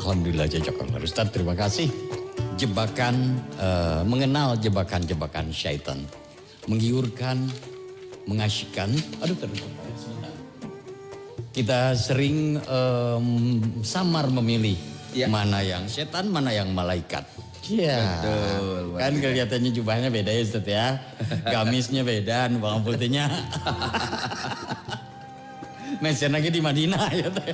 Alhamdulillah jazakallah Ustaz, terima kasih. Jebakan, mengenal jebakan-jebakan syaitan, menggiurkan, mengasyikkan. Aduh terus. Kita sering samar memilih mana yang setan, mana yang malaikat. Iya. Betul. Kan kelihatannya jubahnya beda ya Ustaz ya. Gamisnya beda, bawang putihnya. Mesen lagi di Madinah ya teh.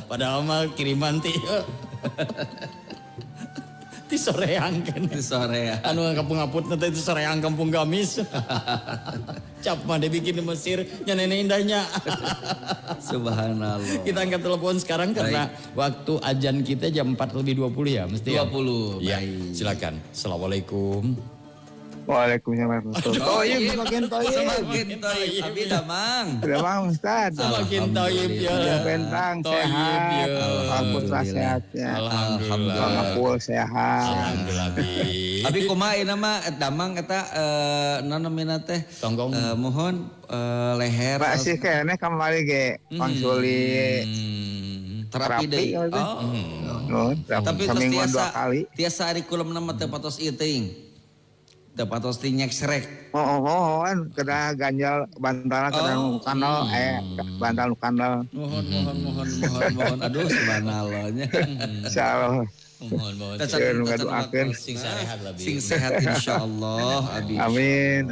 Padahal mah kiriman ti soreang kan. Ti soreang. Anu kampung-aput nanti itu soreang kampung gamis. Cap mah dibikin di Mesir, nyanyi indahnya. Subhanallah. Kita angkat telepon sekarang karena waktu ajan kita jam 4:20 ya, mesti 20. Ya. Silakan. Assalamualaikum. Waalaikumsalam. Toyib semakin toyib. Abi damang. Damang Ustaz. Semakin toyib ya. Bentang sehat. Alhamdulillah sehat ya. Alhamdulillah. Alhamdulillah sehat. Alhamdulillah. Abi kumaha ieu mah damang eta namina teh Tonggong. Mohon leher. Pak sih kayaknya kembali ge pangsuli terapi deui. Tapi seminggu 2 kali. Tiasa ari kulum nama teh patos ieu teuing. Teu patos teh nyek srek. Oh kan kena ganjal bantal kena kanal bantal kanal. Mohon. Aduh subhanallahnya. Insyaallah. Mohon. Doakeun Sing sehat lah. Sing sehat insyaallah Abi. Amin.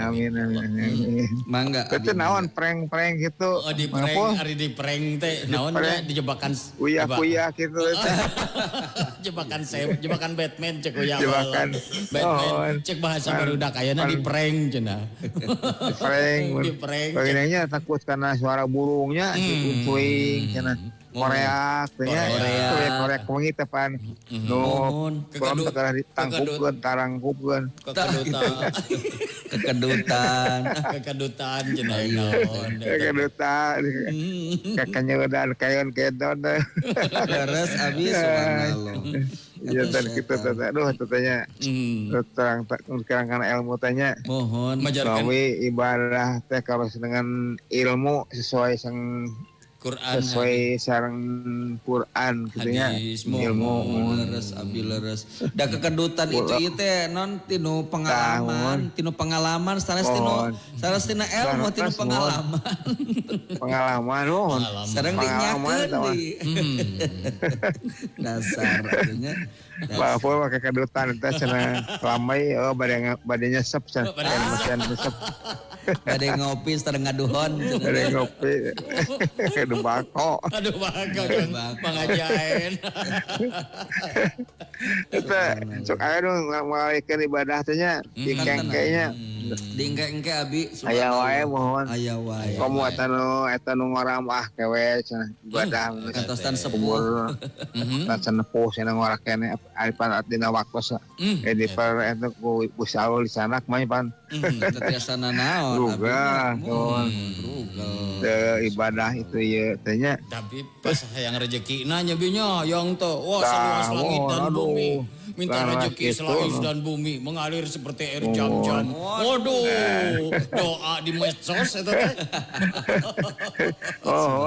Mangga. Itu naon prank gitu. Oh di prank, ari di prank teh naon ya dijebakan Kuya gitu. jebakan Batman cek uya. Jebakan Batman cek bahasa barudak ayeuna di prank cenah. Di prank. Baginanya takut karena suara burungnya swing cenah. Korea wengi tepan nu kulam teu ditangkupkeun tarangkupkeun kekedutan cenah naon kekedutan kakanyeudaan kayon kedon beres Abi subhanallah. Ya dan kita aduh tetanya terang kana ilmu tanya mohon mawi ibadah teh kalau dengan ilmu sesuai sang Quran sesuai sareng Quran gitu nya ilmu leres Abi leres da kekedutan itu teh non tinu pengalaman sanes tina ilmu tinu pengalaman sareng dinyakeun dasar artinya bapak pakai kedutan teh cenah lamai bade nyesep cenah mesin nyesep bade ngopi sareng ngaduhon bade ngopi aduh bako pengajain itu sok aya dong ngalikeun ibadah teh nya dikengkenya diengke Abi aya wae mohon aya wae komo eta nu ngoramah kewe cenah ibadah kantosan sepuh kan senepuh cenah ngora kene aripan dina waktu di per eta ku usaul di sana mah pan tetiasana naon ruga ibadah itu ya tanya tapi pas yang rezekina nyabinya yang tuh wah seluas langit dan bumi minta rezeki selangit dan bumi mengalir seperti air jam-jam. Waduh, doa di medsos itu teh.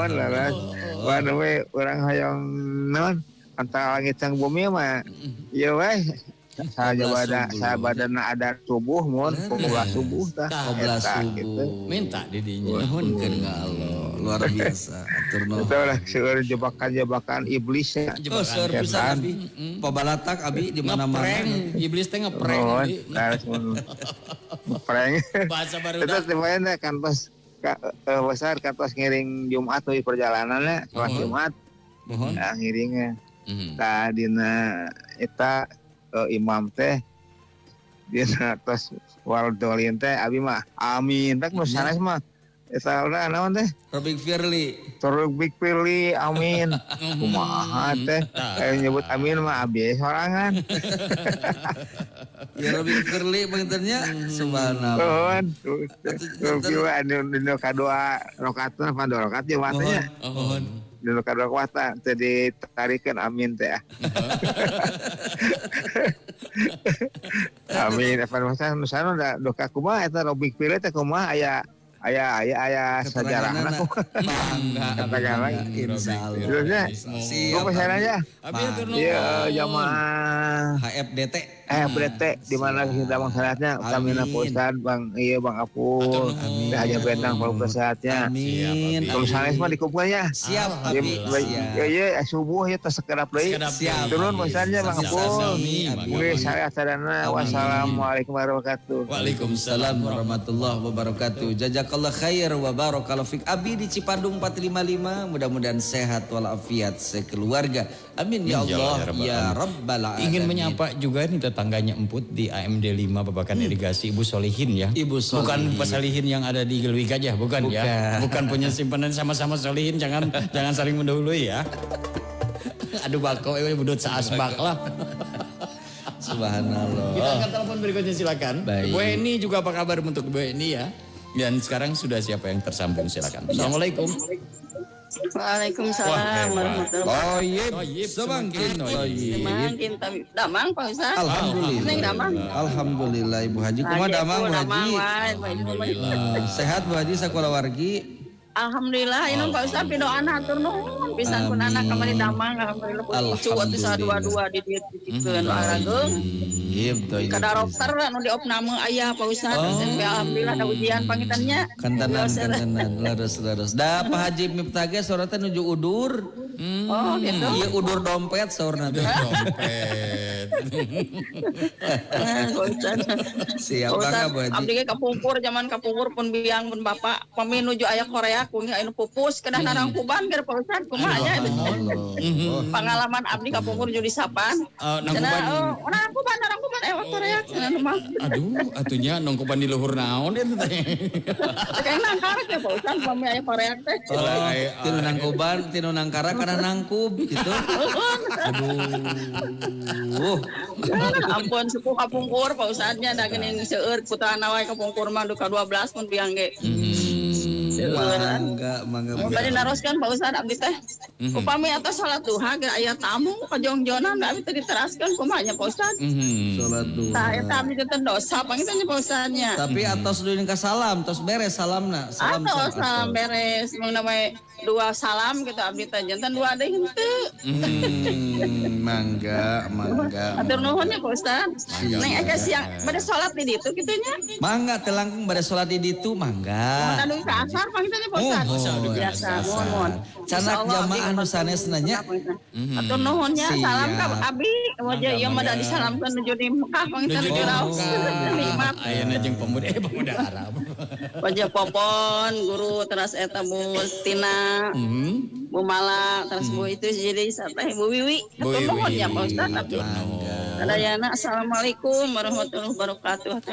Laras. Waduh we urang hayang naon antara langit sang bumi mah ieu we sabadana ada subuh mun pukul subuh tah gitu. Minta didinya nuhunkeun ka Allah luar biasa atur nuhun itulah seueur jebakan iblis ya seueur pisan Abi pabalatak Abi di mana-mana iblis teh ngeprank ngeprank bahasa baru itu sebenarnya kan pas besar kan pas ngiring Jumat di perjalanannya kelas Jumat ngiringnya dina eta imam teh dia tos waldolin teh abi mah amin tak nu sanes mah eta urang naon teh Robik Firly amin kumaha teh nyebut amin mah abi sorangan ya Robik Firly beunternya subhanallah kieu anu kadua rakaat mah dua rakaat jeung watanya dulu kadua kuata jadi tarikeun amin teh amin apa masalah nusana da doka kumaha eta Robik Firly teh kumaha aya Aya sejarahna kok. Bangga. Insya Allah. Terusnya, Siap. kok pesanannya? Abi atur nuhun. Iya, jamaah HFDT. FDT di mana kita masalahnya kami Amin. Ustad Bang Bang Atur Apul nuhun. Teh Haja Bentang Palu Sehatnya Amin. kalau sanes mah dikumpulnya Siap, ya Abi. ya ya subuh ya tersekedap deui Sekedap Siap. turun masalahnya Bang Siap. Apul Sami, Bang Oke Apul. saya sadana wassalamualaikum warahmatullahi wabarakatuh. Waalaikumsalam Assalamualaikum warahmatullahi wabarakatuh. Jazakallah khair wa barakallahu fik. Abi di Cipandung 455 mudah-mudahan sehat walafiat sekeluarga. Amin ya Allah ya rabbal alamin. Ingin menyapa juga nih tetangganya Emput di AMD 5 Babakan Irigasi Ibu Solihin ya. Ibu Solihin. Bukan Pak Solihin yang ada di Gelwig aja, bukan ya. Bukan. Bukan punya simpanan sama-sama Solihin, jangan saling mendahului ya. Aduh bako budut saasbak lah. Subhanallah. Kita angkat telepon berikutnya silakan. Baik. Bu Eni juga apa kabar untuk Bu Eni ya? Dan sekarang sudah siapa yang tersambung silakan. Assalamualaikum. Waalaikumsalam warahmatullahi Toyib Semangkin. Toyib. wabarakatuh. Tapi damang Pak Ustaz. Alhamdulillah. Neng damang. Alhamdulillah Ibu Haji. Kumaha damang Bu Haji? Alhamdulillah. Sehat Bu Haji sakola wargi. Alhamdulillah ini Pak Ustaz pidoan hatur nuhun pisan pun anak kamari damang alhamdulillah puji waktu sadua-dua di ditikeun olahraga. Kada dokter anu di opname aya Pak Ustaz. Alhamdulillah ada ujian pangitannya. Kantanan leres. Da Pak Haji Miftah ge sorotna nuju udur. Oh gitu. Iya udur dompet saurna teh. Dompet. Pak Ustaz. Siap Pak Ustaz, bangga Bu Haji. abdi ge kapungkur zaman kapungkur pun biang pun bapak pami nuju aya Korea kuning anu pupus kedah narangkuban keur Pak Ustaz kumaha nya pengalaman abdi kapungkur judi sapan. Nangkuban. Narangkuban Korea cenah mah. Aduh, atunya nongkoban di luhur naon ya teh. Kayak nangkara ya Pak Ustaz pami aya Korea teh. Tinu nangkuban, tinu nangkara kana nangkub gitu. Aduh. Ampun sepuh kapungkur Pak Ustaznya da geuning seueur putrana wae kapungkur mah duka 12 pun biang ge. Mangga. Bari naroskeun Pak Ustaz abdi teh. Upami atas salat duha ge aya tamu kajongjonan abdi teh diteraskeun kumaha nya Pak Ustaz? Salat duha. Tah eta abdi teh dosa pangitannya Pak Ustaznya. Tapi atos dulu ka salam, tos beres salamna. Atau salam beres mung namanya dua salam gitu abdi teh jantan dua deui henteu. Mangga. Atur nuhun ya Pak Ustaz. Neng aya siang bade salat di ditu kitu nya. Mangga teh langkung bade salat di ditu mangga. Anu ka asar pangitannya Pak Ustaz. Biasa mohon. Canak jamaah nu sanesna nya. Atur nuhun nya Siap. salam ka abi. Wajah ieu mah da disalamkeun nuju di Mekah pangitannya di Raus. Nikmat. Ayeuna jeung pemuda Arab. Wajah Popon guru teras eta Bu Tina. Bu Mala terus Bu itu jadi sateh Bu Wiwi. Atur nuhun ya Pak Ustaz. Kadayana assalamualaikum warahmatullahi wabarakatuh.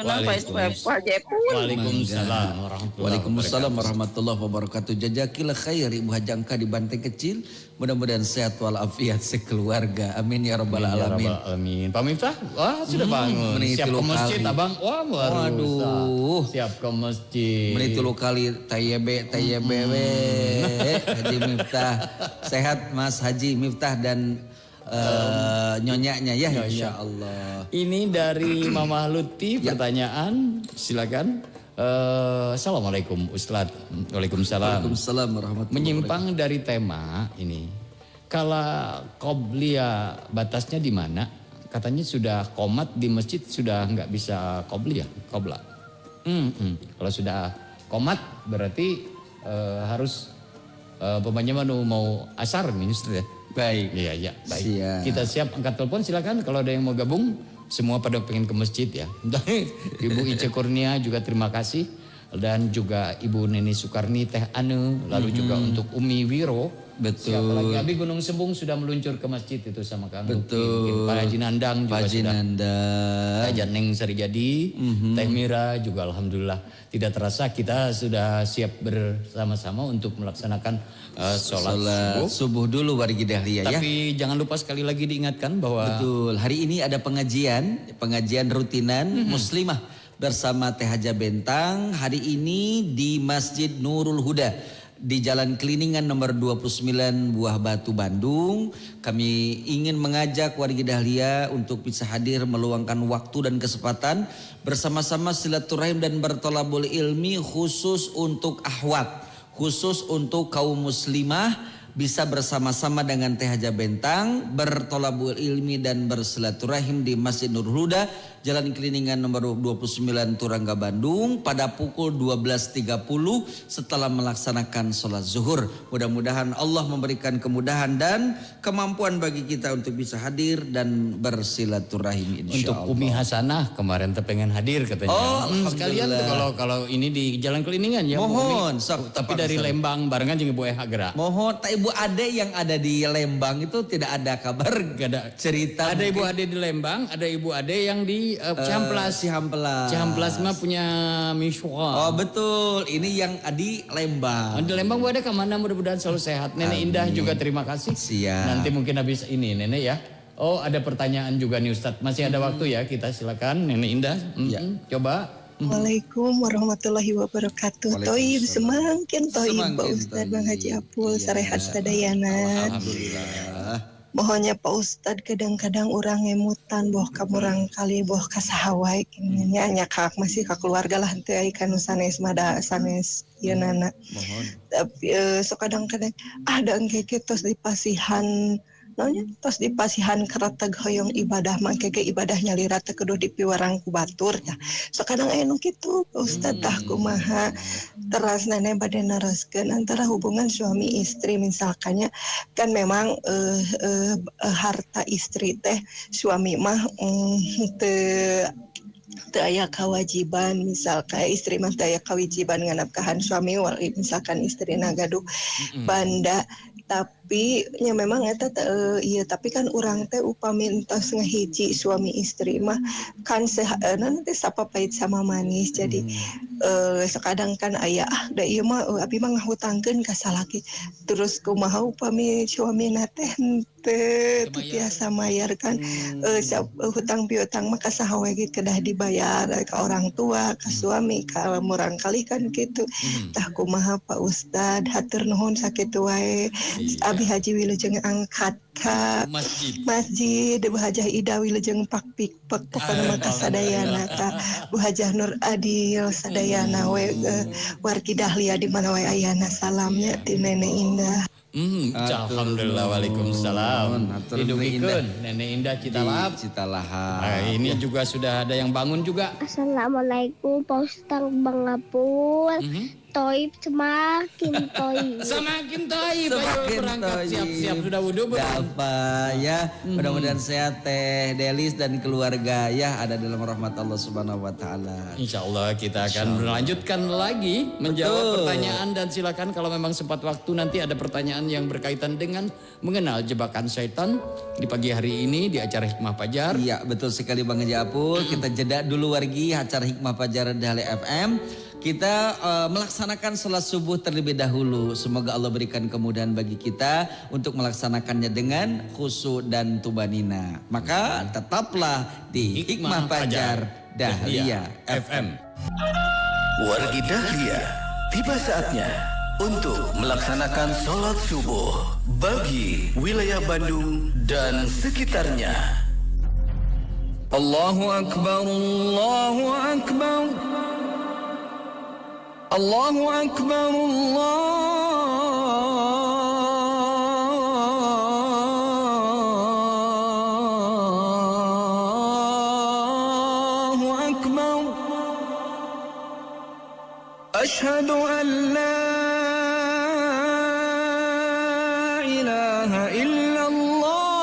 Waalaikumsalam Waalaikumsalam warahmatullahi wabarakatuh. Jazakillah khair Ibu Hajangka di Banteng Kecil. Mudah-mudahan sehat walafiat sekeluarga. Amin ya rabbal alamin. Amin. Pak Miftah, wah sudah bangun. Menit Siap ke tilu masjid kali. Abang. Wah luar biasa. Waduh. Siap ke masjid. Menit 3 kali tayyebe we. Haji Miftah. Sehat Mas Haji Miftah dan nyonyanya ya insyaallah. Ini dari Mama Luti pertanyaan. Silakan. Assalamualaikum Ustaz. Waalaikumsalam. Waalaikumsalam warahmatullahi Menyimpang dari tema ini. Kalau qobliyah batasnya di mana? Katanya sudah qomat di masjid sudah nggak bisa qobliyah, qobla. Kalau sudah qomat berarti harus pemainnya mau asar nih Ustaz ya. Baik. Iya, baik. Siap. Kita siap angkat telepon silakan kalau ada yang mau gabung. Semua pada pengen ke masjid ya. Ibu Ice Kurnia juga terima kasih. Dan juga Ibu Neni Sukarni Teh Anu. Lalu juga untuk Umi Wiro. Betul. Siapa lagi? Abi Gunung Sembung sudah meluncur ke masjid itu sama Kang Luki. Betul. Pak Haji Nandang juga Haji sudah. Nandang. Haji Neng Sarijadi. Teh Mira juga alhamdulillah. Tidak terasa kita sudah siap bersama-sama untuk melaksanakan sholat subuh dulu wargi dahlia ya. Tapi jangan lupa sekali lagi diingatkan bahwa Betul. Hari ini ada pengajian rutinan muslimah bersama Teh Haja Bentang. Hari ini di Masjid Nurul Huda. di Jalan Kliningan nomor 29 Buah Batu Bandung. Kami ingin mengajak warga Dahlia untuk bisa hadir meluangkan waktu dan kesempatan bersama-sama silaturahim dan bertolabul ilmi khusus untuk akhwat, khusus untuk kaum muslimah, bisa bersama-sama dengan Teh Haja Bentang bertolabul ilmi dan bersilaturahim di Masjid Nur Huda, Jalan Kliningan nomor 29 Turangga Bandung pada pukul 12.30 setelah melaksanakan sholat zuhur. Mudah-mudahan Allah memberikan kemudahan dan kemampuan bagi kita untuk bisa hadir dan bersilaturahim insya Allah. Untuk Umi Hasanah kemarin pengen hadir katanya. Sekalian tuh kalau ini di Jalan Kliningan ya. Mohon. Tapi dari Lembang barengan jeung Ibu Gerak. Mohon, Ibu Ade yang ada di Lembang itu tidak ada kabar, gak ada cerita. Ada Ibu Ade di Lembang, ada Ibu Ade yang di Cihamplas. Cihamplas mah punya Mishwa. Oh betul, ini yang di Lembang. Di Lembang Bu Ade kemana, mudah-mudahan selalu sehat. Nenek Indah juga terima kasih. Siap. Nanti mungkin habis ini Nenek ya. Oh ada pertanyaan juga nih Ustadz, masih ada waktu ya, kita silakan Nenek Indah. Coba. Waalaikumsalam warahmatullahi wabarakatuh. Toib semakin toib Pak Ustadz Bang Haji Apul sarehat sadayana. Alhamdulillah. Mohonnya Pak Ustadz kadang-kadang orang ngemutan boh kamurang kali boh kasahawai nya nyakak masih ka keluarga lah teu aya kanu sanes mada sanes ieu nana. Mohon. Tapi so kadang-kadang ada engke tos dipasihan naonnya tos dipasihan karatag hoyong ibadah mangke ge ibadah nyalira teu kudu dipiwarang ku batur ya. So kadang aya nu kitu Ustaz tah kumaha teras nane bade naraskeun antara hubungan suami istri misalkannya kan memang harta istri teh suami mah teu aya kewajiban misalkan istri mah teu aya kewajiban nganafkahan suami misalkan istrina gaduh banda tapi ya memang eta iya tapi kan urang teh upami entos ngahiji suami istri mah kan nanti sapapait sama manis jadi sekadang kan aya da ieu mah abi mah ngahutangkeun ka salaki terus kumaha upami suamina teh teu tiasa mayar kan hutang piutang mah kasaha we kedah dibayar ka orang tua ka suami ka murang kali kan kitu tah kumaha Pak Ustad hatur nuhun sakitu wae. Abi Haji Wilujeng angkat ka masjid Bu Hajah Ida Wilujeng pakpik pokona mah kasadayana ka Bu Hajah Nur Adil sadayana we wargi Dahlia di mana wae ayana salamnya ti Nenek Indah. Alhamdulillah, waalaikumsalam. Hidupikeun Nenek Indah Citalap. Nah, ini juga sudah ada yang bangun juga. Assalamualaikum Pak Ustaz Bang Apul. Toib semakin toib. Semakin toib. Ayo berangkat siap-siap sudah wudu belum? Ya, mudah-mudahan sehat Teh Delis dan keluarga ya ada dalam rahmat Allah Subhanahu wa taala. Insyaallah kita akan melanjutkan lagi menjawab pertanyaan dan silakan kalau memang sempat waktu nanti ada pertanyaan yang berkaitan dengan mengenal jebakan syaitan di pagi hari ini di acara Hikmah Fajar. Iya, betul sekali Bang Haji Apul. Kita jeda dulu wargi acara Hikmah Fajar Dahlia FM. Kita melaksanakan sholat subuh terlebih dahulu. Semoga Allah berikan kemudahan bagi kita untuk melaksanakannya dengan khusyuk dan tumanina. Maka tetaplah di Hikmah Fajar Dahlia FM. Wargi Dahlia, tiba saatnya untuk melaksanakan sholat subuh bagi wilayah Bandung dan sekitarnya. Allahu Akbar, Allahu Akbar. Allahu Akbar, Allahu Akbar. Asyhadu an la ilaha illallah.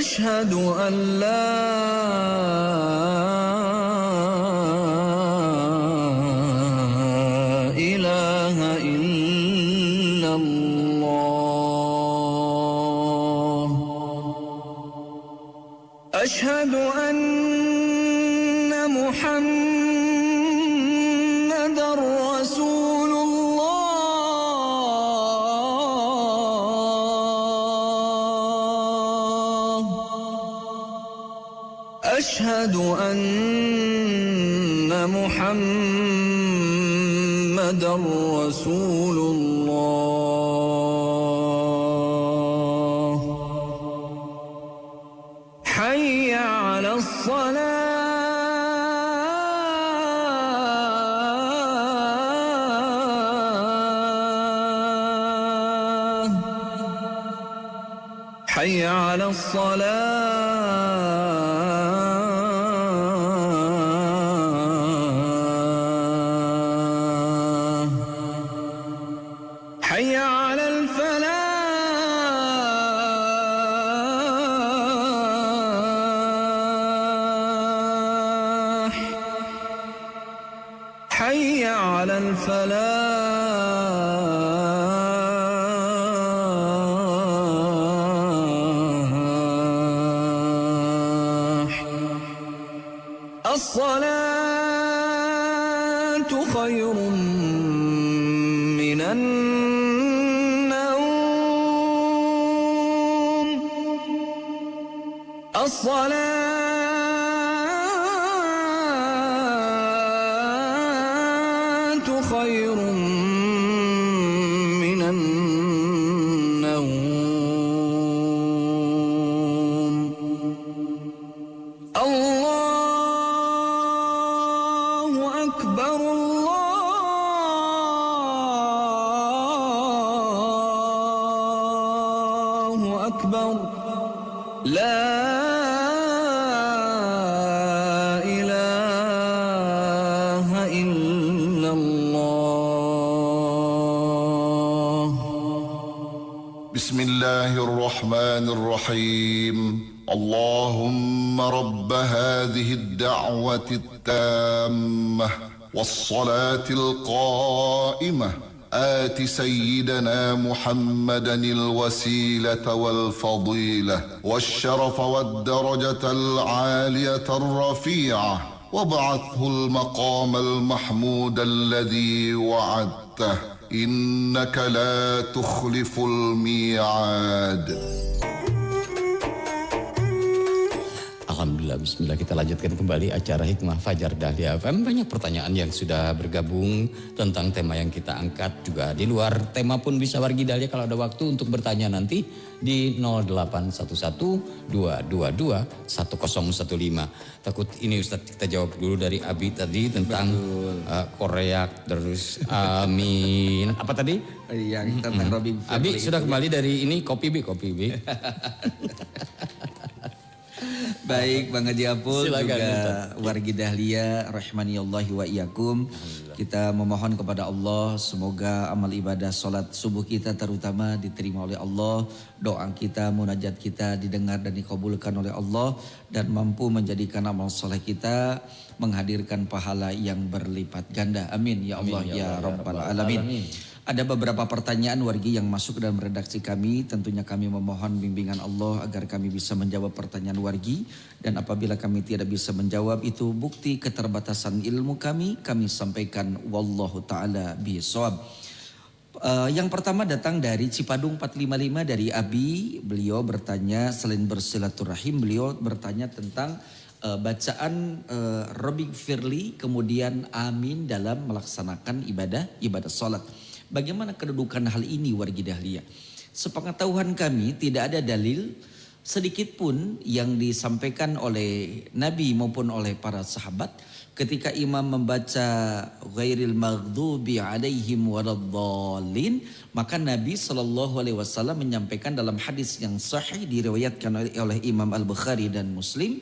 أشهد أن لا إله إلا الله أشهد أن محمدا رسول الله أشهد أن محمد رسول الله حي على الصلاة حي على الصلاة حي على الفلاح حي على الفلاح الصلاة خير من النوم الصلاة خير من النوم الله أكبر الله أكبر لا إله إلا الله بسم الله الرحمن الرحيم اللهم رب هذه الدعوة التامة والصلاة القائمة آت سيدنا محمدا الوسيلة والفضيلة والشرف والدرجة العالية الرفيعة وابعثه المقام المحمود الذي وعدته إنك لا تخلف الميعاد. Alhamdulillah, bismillah, kita lanjutkan kembali acara Hikmah Fajar Dahlia FM. Banyak pertanyaan yang sudah bergabung tentang tema yang kita angkat. Juga di luar tema pun bisa Wargi Dahlia kalau ada waktu untuk bertanya nanti di 0811-222-1015. Takut ini Ustadz kita jawab dulu dari Abi tadi tentang Korea terus amin. Apa tadi? Yang tentang Robi Abi sudah kembali dari ini kopi B. Baik Bang Haji Apul, Silakan, juga Ustaz. Wargi Dahlia rahimanillahi wa iyyakum. Kita memohon kepada Allah semoga amal ibadah salat subuh kita terutama diterima oleh Allah, doa kita, munajat kita didengar dan dikabulkan oleh Allah, dan mampu menjadikan amal soleh kita menghadirkan pahala yang berlipat ganda. Amin ya Allah ya Rabbal Alamin. Ada beberapa pertanyaan wargi yang masuk dalam redaksi kami. Tentunya kami memohon bimbingan Allah agar kami bisa menjawab pertanyaan wargi. Dan apabila kami tidak bisa menjawab, itu bukti keterbatasan ilmu kami sampaikan wallahu ta'ala bishawab. Yang pertama datang dari Cipadung 455 dari Abi. Beliau bertanya, selain bersilaturahim, beliau bertanya tentang bacaan Robi Firli kemudian amin dalam melaksanakan ibadah salat. Bagaimana kedudukan hal ini wargi Dahlia? Sepengetahuan kami tidak ada dalil sedikit pun yang disampaikan oleh Nabi maupun oleh para sahabat ketika imam membaca ghairil maghdubi alaihim waladdallin, maka Nabi SAW menyampaikan dalam hadis yang sahih diriwayatkan oleh Imam Al-Bukhari dan Muslim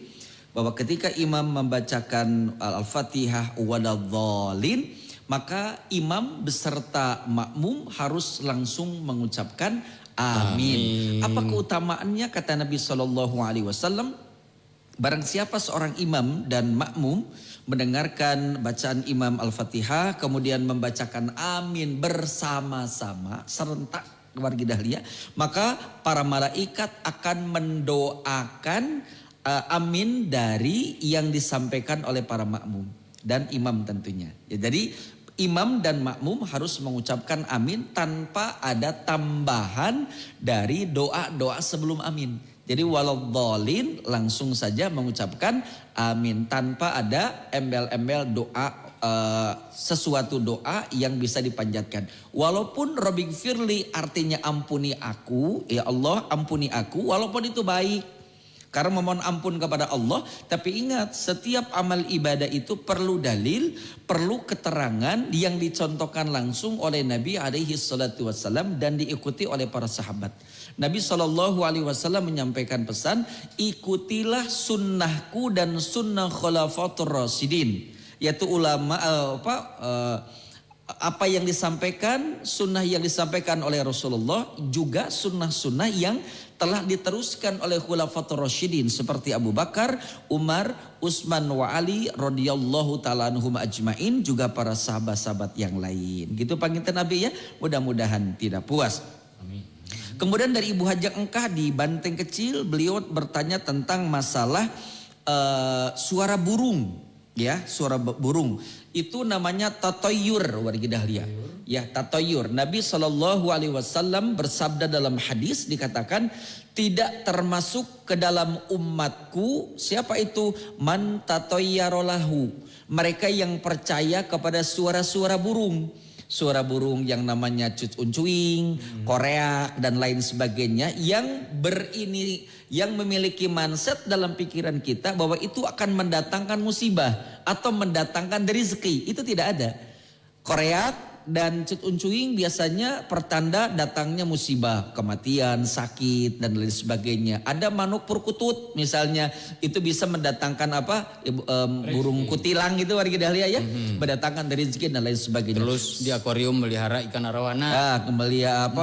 bahwa ketika imam membacakan Al-Fatihah waladdallin, maka imam beserta makmum harus langsung mengucapkan amin. Apa keutamaannya? Kata Nabi SAW, barang siapa seorang imam dan makmum mendengarkan bacaan imam Al-Fatihah kemudian membacakan amin bersama-sama serentak wargi Dahlia, maka para malaikat akan mendoakan amin dari yang disampaikan oleh para makmum dan imam tentunya. Ya, jadi imam dan makmum harus mengucapkan amin tanpa ada tambahan dari doa-doa sebelum amin. Jadi waladhdallin langsung saja mengucapkan amin tanpa ada embel-embel doa, sesuatu doa yang bisa dipanjatkan. Walaupun Rabbighfirli artinya ampuni aku, ya Allah ampuni aku, walaupun itu baik. Karena memohon ampun kepada Allah, tapi ingat setiap amal ibadah itu perlu dalil, perlu keterangan yang dicontohkan langsung oleh Nabi alaihi salatu wassalam dan diikuti oleh para sahabat. Nabi SAW menyampaikan pesan, ikutilah sunnahku dan sunnah khulafatur rasyidin, yaitu ulama apa yang disampaikan, sunnah yang disampaikan oleh Rasulullah, juga sunnah-sunnah yang telah diteruskan oleh khulafatur rasyidin seperti Abu Bakar, Umar, Utsman wa Ali radhiyallahu taala anhum ajmain, juga para sahabat-sahabat yang lain. Gitu panggilnya Nabi ya. Mudah-mudahan tidak puas. Amin. Kemudian dari Ibu Hajah Engkah di Banteng Kecil, beliau bertanya tentang masalah suara burung, ya, suara burung. Itu namanya tatoyur wargi dahlia. Ya, tatoyur. Nabi SAW bersabda dalam hadis, dikatakan tidak termasuk ke dalam umatku siapa itu, man tatoyyarolahu, mereka yang percaya kepada suara-suara burung. Suara burung yang namanya cucuncuing, koreak dan lain sebagainya yang yang memiliki mindset dalam pikiran kita bahwa itu akan mendatangkan musibah atau mendatangkan rezeki. Itu tidak ada. Koreak dan cucuncuing biasanya pertanda datangnya musibah, kematian, sakit dan lain sebagainya. Ada manuk perkutut misalnya, itu bisa mendatangkan apa? Burung kutilang itu warga dahlia ya, mendatangkan rezeki dan lain sebagainya. Terus di akuarium melihara ikan arwana.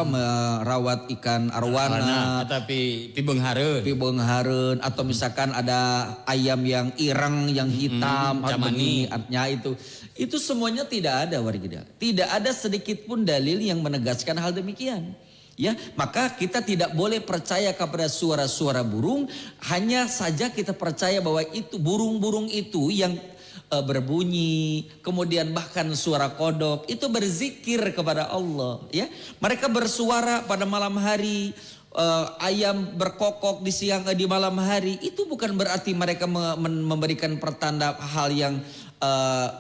Merawat ikan arwana. Tapi pibenghareun atau misalkan ada ayam yang ireng, yang hitam, camani. artinya itu semuanya tidak ada warga. Tidak ada sedikit pun dalil yang menegaskan hal demikian. Ya, maka kita tidak boleh percaya kepada suara-suara burung, hanya saja kita percaya bahwa itu burung-burung itu yang berbunyi, kemudian bahkan suara kodok itu berzikir kepada Allah, ya. Mereka bersuara pada malam hari, ayam berkokok di malam hari, itu bukan berarti mereka memberikan pertanda hal yang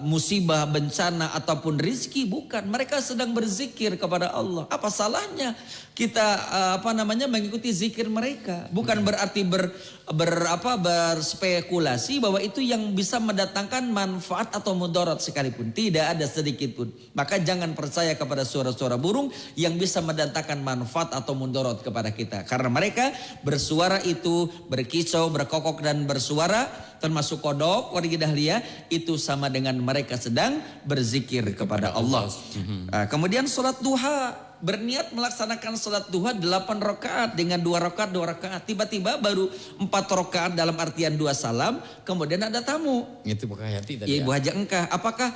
musibah, bencana ataupun rizki, bukan. Mereka sedang berzikir kepada Allah. Apa salahnya kita mengikuti zikir mereka? Bukan berarti berspekulasi bahwa itu yang bisa mendatangkan manfaat atau mudarat sekalipun. Tidak ada sedikit pun. Maka jangan percaya kepada suara-suara burung yang bisa mendatangkan manfaat atau mudarat kepada kita. Karena mereka bersuara itu, berkicau, berkokok dan bersuara, termasuk kodok warga dahlia, itu sama dengan mereka sedang berzikir kepada Allah. Kemudian sholat duha, berniat melaksanakan sholat duha 8 rakaat dengan 2 rakaat. Tiba-tiba baru 4 rakaat dalam artian 2 salam, kemudian ada tamu. Itu pakai hati tadi. Ibu Hajah Engkah, apakah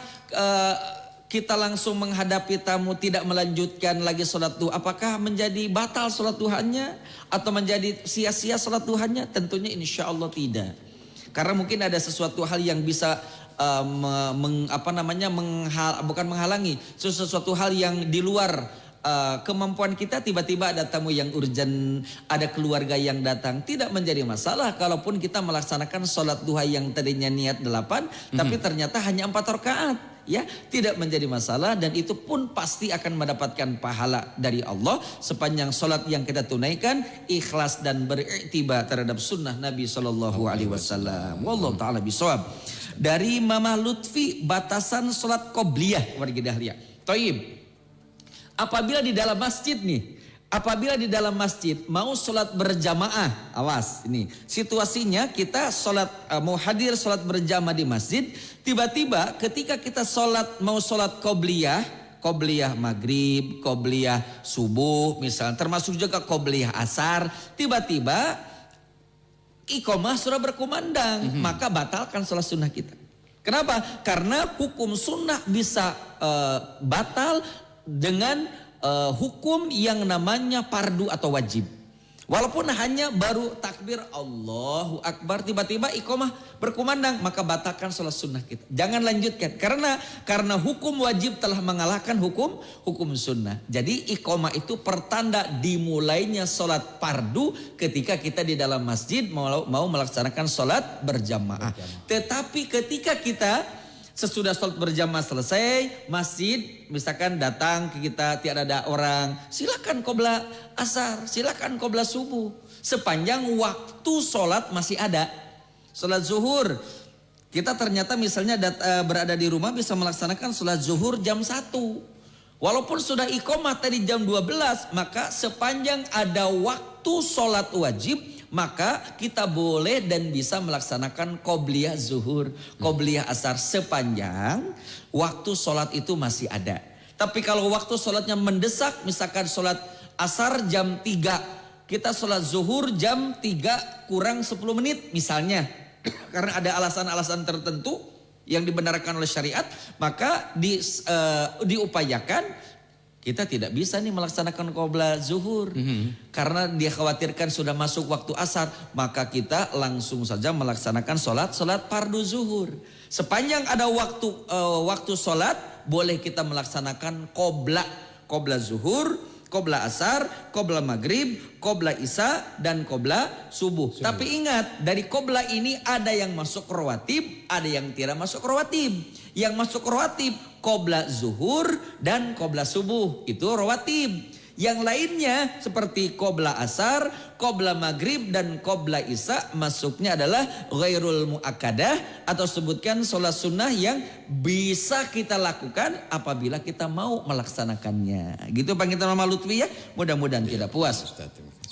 kita langsung menghadapi tamu tidak melanjutkan lagi sholat duha? Apakah menjadi batal sholat duhanya atau menjadi sia-sia sholat duhanya? Tentunya insya Allah tidak. Karena mungkin ada sesuatu hal yang bisa bukan menghalangi, sesuatu hal yang di luar kemampuan kita. Tiba-tiba ada tamu yang urgent, ada keluarga yang datang, tidak menjadi masalah kalaupun kita melaksanakan sholat duha yang tadinya niat 8 tapi ternyata hanya 4 rakaat. Ya, tidak menjadi masalah, dan itu pun pasti akan mendapatkan pahala dari Allah sepanjang sholat yang kita tunaikan ikhlas dan beriktibar terhadap sunnah Nabi SAW. Wallahu ta'ala bisawab. Dari Mama Lutfi, batasan sholat qobliyah warga dahlia. Taib. Apabila di dalam masjid nih, apabila di dalam masjid mau sholat berjamaah, awas ini situasinya, kita sholat mau hadir sholat berjamaah di masjid, tiba-tiba ketika kita mau sholat qobliyah maghrib, qobliyah subuh misalnya, termasuk juga qobliyah asar, tiba-tiba iqamah sudah berkumandang, maka batalkan sholat sunnah kita. Kenapa? Karena hukum sunnah bisa batal dengan hukum yang namanya fardu atau wajib. Walaupun hanya baru takbir Allahu Akbar, tiba-tiba iqamah berkumandang, maka batalkan sholat sunnah kita. Jangan lanjutkan. Karena hukum wajib telah mengalahkan hukum sunnah. Jadi iqamah itu pertanda dimulainya sholat fardu ketika kita di dalam masjid mau melaksanakan sholat berjamaah. Tetapi ketika kita sesudah sholat berjamaah selesai, masjid misalkan datang ke kita, tiada ada orang, silakan qobla asar, silakan qobla subuh, sepanjang waktu sholat masih ada. Sholat zuhur, kita ternyata misalnya berada di rumah bisa melaksanakan sholat zuhur jam 1. Walaupun sudah iqamah tadi jam 12, maka sepanjang ada waktu sholat wajib, maka kita boleh dan bisa melaksanakan qobliyah zuhur, qobliyah asar sepanjang waktu sholat itu masih ada. Tapi kalau waktu sholatnya mendesak, misalkan sholat asar jam 3, kita sholat zuhur jam 3 kurang 10 menit misalnya, karena ada alasan-alasan tertentu yang dibenarkan oleh syariat, maka diupayakan kita tidak bisa nih melaksanakan qobla zuhur karena dia khawatirkan sudah masuk waktu asar, maka kita langsung saja melaksanakan sholat fardu zuhur. Sepanjang ada waktu sholat, boleh kita melaksanakan qobla zuhur, qobla asar, qobla maghrib, qobla isya, dan qobla subuh. Tapi ingat, dari qobla ini ada yang masuk rawatib, ada yang tidak masuk rawatib. Yang masuk rawatib qobla zuhur dan qobla subuh, itu rawatib. Yang lainnya seperti qobla asar, qobla maghrib, dan qobla isya masuknya adalah ghairul muakkadah, atau sebutkan sholat sunnah yang bisa kita lakukan apabila kita mau melaksanakannya. Gitu Pak kita Mama Lutfi ya. Mudah-mudahan kita puas.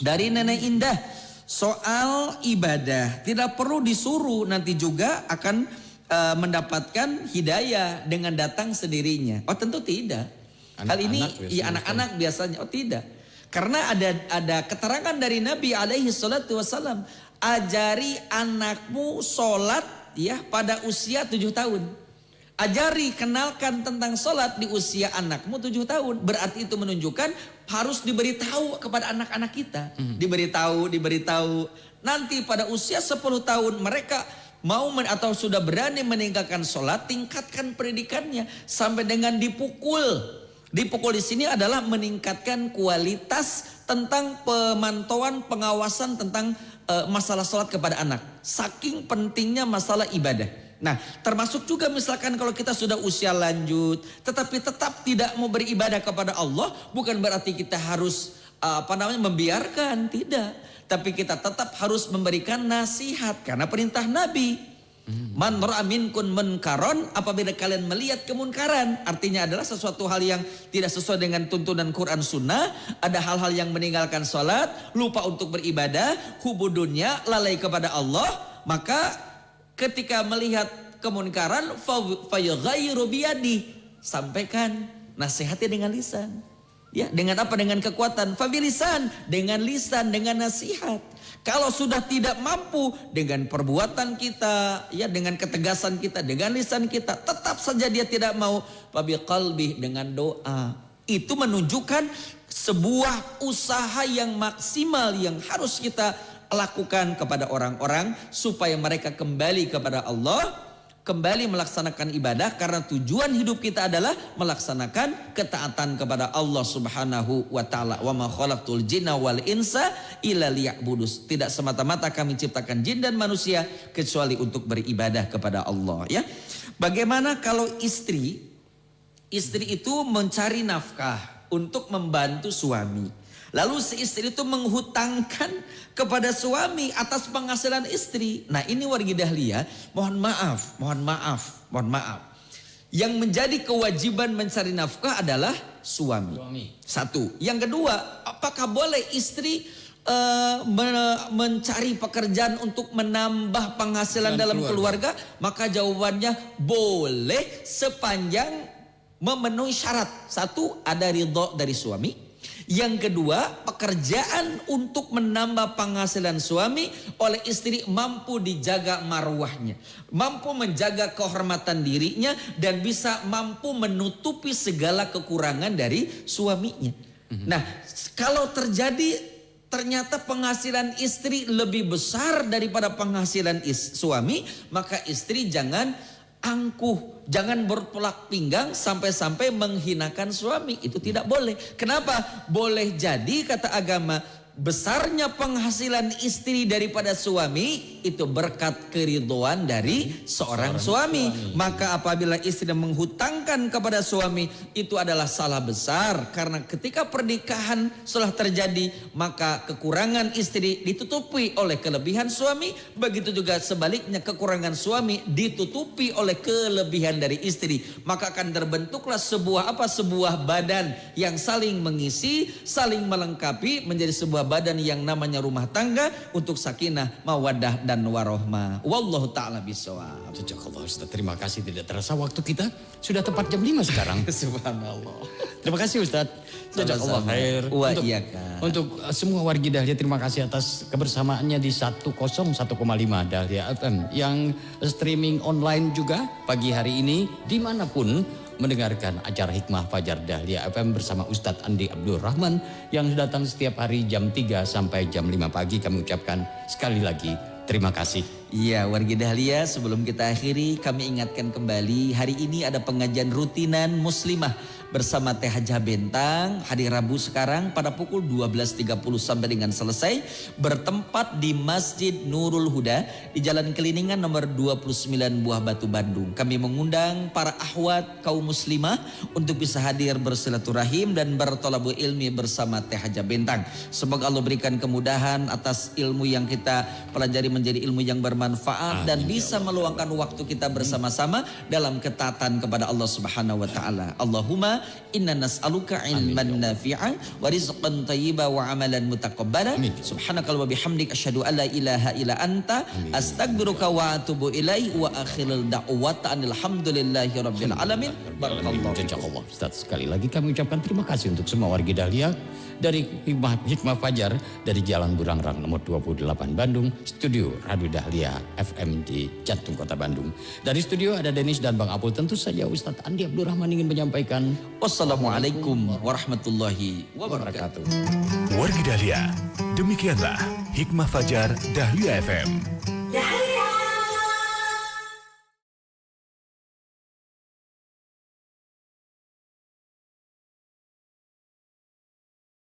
Dari Nenek Indah, soal ibadah tidak perlu disuruh, nanti juga akan mendapatkan hidayah dengan datang sendirinya. Oh tentu tidak. Hal ini ya anak-anak biasanya. Oh tidak. Karena ada keterangan dari Nabi alaihi salatu wasallam, ajari anakmu sholat ya pada usia 7 tahun. Ajari, kenalkan tentang sholat di usia anakmu 7 tahun. Berarti itu menunjukkan harus diberitahu kepada anak-anak kita. Diberitahu. Nanti pada usia 10 tahun mereka mau atau sudah berani meninggalkan sholat, tingkatkan pendidikannya sampai dengan dipukul. Dipukul di sini adalah meningkatkan kualitas tentang pemantauan, pengawasan tentang masalah sholat kepada anak. Saking pentingnya masalah ibadah. Nah, termasuk juga misalkan kalau kita sudah usia lanjut, tetapi tetap tidak mau beribadah kepada Allah, bukan berarti kita harus membiarkan, tidak. Tapi kita tetap harus memberikan nasihat karena perintah Nabi. Man ra'a minkum munkaron, apabila kalian melihat kemunkaran, artinya adalah sesuatu hal yang tidak sesuai dengan tuntunan Quran Sunnah, ada hal-hal yang meninggalkan sholat, lupa untuk beribadah, hubudunnya lalai kepada Allah, maka ketika melihat kemunkaran fayaghayyiru biyadi, sampaikan nasihatnya dengan lisan. Ya, dengan apa? Dengan kekuatan. Fabilisan, dengan lisan, dengan nasihat. Kalau sudah tidak mampu dengan perbuatan kita, ya dengan ketegasan kita, dengan lisan kita, tetap saja dia tidak mau, fabiqalbi, dengan doa. Itu menunjukkan sebuah usaha yang maksimal yang harus kita lakukan kepada orang-orang supaya mereka kembali kepada Allah, kembali melaksanakan ibadah, karena tujuan hidup kita adalah melaksanakan ketaatan kepada Allah Subhanahu wa taala. Wa ma khalaqtul jinna wal insa illa liya'budus. Tidak semata-mata kami ciptakan jin dan manusia kecuali untuk beribadah kepada Allah, ya. Bagaimana kalau istri itu mencari nafkah untuk membantu suami. Lalu si istri itu menghutangkan kepada suami atas penghasilan istri. Nah ini wargi dahlia, mohon maaf. Yang menjadi kewajiban mencari nafkah adalah suami. Satu. Yang kedua, apakah boleh istri mencari pekerjaan untuk menambah penghasilan dalam keluarga? Maka jawabannya boleh sepanjang memenuhi syarat. Satu, ada ridho dari suami. Yang kedua, pekerjaan untuk menambah penghasilan suami oleh istri mampu dijaga marwahnya, mampu menjaga kehormatan dirinya, dan bisa mampu menutupi segala kekurangan dari suaminya. Nah, kalau terjadi ternyata penghasilan istri lebih besar daripada penghasilan suami, maka istri jangan angkuh, jangan berpelak pinggang sampai-sampai menghinakan suami. Itu tidak boleh. Kenapa? Boleh jadi kata agama, besarnya penghasilan istri daripada suami itu berkat keridhaan dari seorang suami. Maka apabila istri menghutangkan kepada suami, itu adalah salah besar. Karena ketika pernikahan setelah terjadi, maka kekurangan istri ditutupi oleh kelebihan suami. Begitu juga sebaliknya, kekurangan suami ditutupi oleh kelebihan dari istri. Maka akan terbentuklah sebuah badan yang saling mengisi, saling melengkapi, menjadi sebuah badan yang namanya rumah tangga untuk sakinah, mawaddah dan warohmah. Wallahu ta'ala bisawab. Jazakallah Ustaz, terima kasih. Tidak terasa waktu kita sudah tepat jam 5 sekarang. Subhanallah. Terima kasih Ustaz. Jazakallah khair. Untuk semua wargi Dahlia, terima kasih atas kebersamaannya di 101,5 Dahlia FM yang streaming online juga pagi hari ini dimanapun mendengarkan acara Hikmah Fajar Dahlia FM bersama Ustadz Andi Abdul Rahman yang datang setiap hari jam 3 sampai jam 5 pagi. Kami ucapkan sekali lagi terima kasih. Iya, wargi Dahlia, sebelum kita akhiri kami ingatkan kembali, hari ini ada pengajian rutinan muslimah bersama Teh Hajah Bentang hari Rabu sekarang pada pukul 12.30 sampai dengan selesai, bertempat di Masjid Nurul Huda di Jalan Keliningan nomor 29 Buah Batu Bandung. Kami mengundang para ahwat kaum muslimah untuk bisa hadir bersilaturahim dan bertolabul ilmi bersama Teh Hajah Bentang. Semoga Allah berikan kemudahan atas ilmu yang kita pelajari menjadi ilmu yang bermanfaat dan bisa meluangkan waktu kita bersama-sama dalam ketaatan kepada Allah Subhanahu wa taala. Allahumma inna nas'aluka ilman nafi'an wa rizqan thayyiban wa amalan mutaqabbala. Subhanakallahumma wa bihamdika asyhadu an la ilaha illa anta astaghfiruka wa atubu ilaik wa akhirul da'wata alhamdulillahi rabbil alamin. Barakallahu. Jazakallah Ustaz. Sekali lagi kami ucapkan terima kasih untuk semua wargi Dahlia dari Hikmah Fajar dari Jalan Burangrang nomor 28 Bandung, studio Radio Dahlia FM di Jantung Kota Bandung. Dari studio ada Denis dan Bang Apul. Tentu saja Ustadz Andi Abdul Rahman ingin menyampaikan wassalamualaikum warahmatullahi wabarakatuh. Wargi Dahlia, demikianlah Hikmah Fajar Dahlia FM.